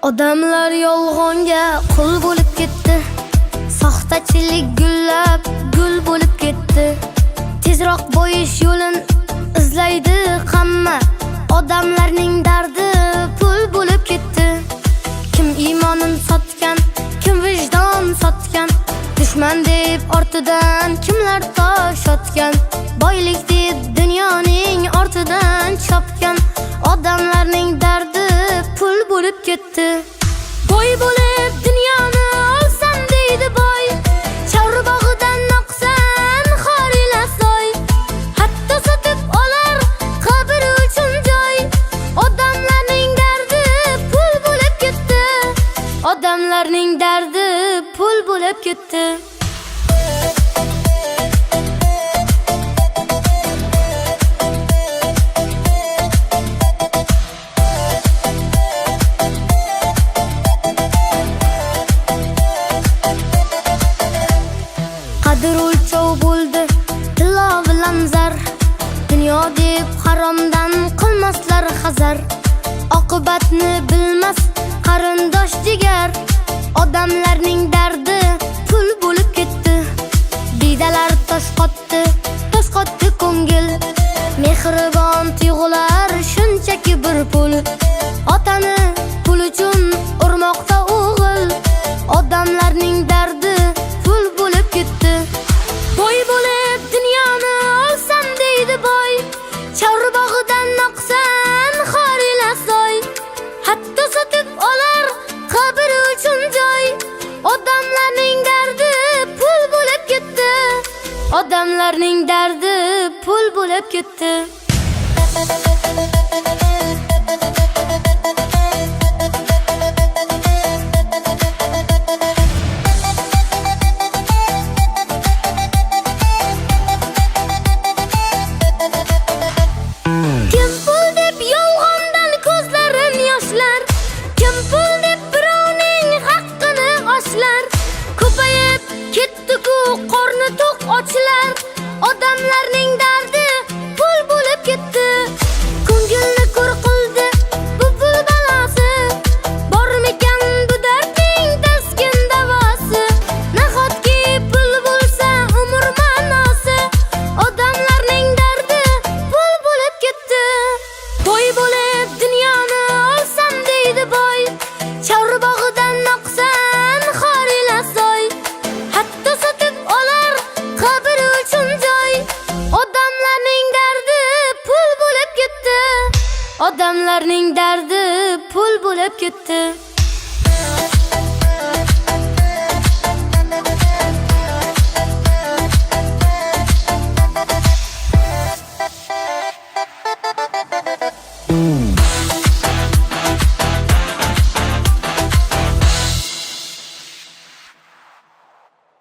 Odamlar yolg'onga qul bo'lib ketdi. Soxtachilik gullab gul bo'lib ketdi. Tezroq boyish yo'lin izlaydi hamma. Odamlarning dardi pul bo'lib ketdi. Kim iymonin sotgan, kim vijdon sotgan, dushman deb ortidan kimlar tosh otgan, boylik deb dunyoning ortidan chopgan. Odamlarning dardi pul bo'lib ketdi. Boy bo'lib dunyoni olsam deydi boy, Chorbog'idan oqsan xorilasoy, hatto sotib olar qabr uchun joy. Odamlarning dardi pul bo'lib ketdi. Odamlarning dardi pul bo'lib ketdi. Qadr o'lchov bo'ldi tilo bilan zar, dunyo deb haromdan qilmaslar hazar. Oqibatni bilmas qarindosh jigar, odamlarning dardi pul bo'lib ketdi. Didalar tosh qotdi ko'ngil, mehribon tuyg'ular shunchaki bir pul. Otani pul uchun urmoqda o'g'il, odamlarning dardi pul bo'lib ketdi. Boy bo'lib dunyoni olsam deydi boy, Chorbog'idan oqsan xorilasoy, hatto sotib olar qabr uchun joy. Odamlarning dardi pul bo'lib ketdi. Odamlarning dardi pul bo'lib ketdi. Kim pul deb yolg'ondan ko'zlarin yoshlar, kim pul deb birovning haqqini oshlar. Ko'payib ketdi-ku qorni to'q ochlar, odamlarning dardi pul bo'lib ketdi. Ko'ngilni ko'r qildi bu pul balosi, bormikan bu dardning taskin davosi. Nahotki pul bo'lsa umr ma'nosi, odamlarning dardi pul bo'lib ketdi. Boy bo'lib dunyoni olsam deydi boy, Chorbog'idan oqsan xorilasoy, hatto sotib olar qabr uchun joy. Odamlarning dardi pul bo'lib ketdi. Odamlarning dardi pul bo'lib ketdi.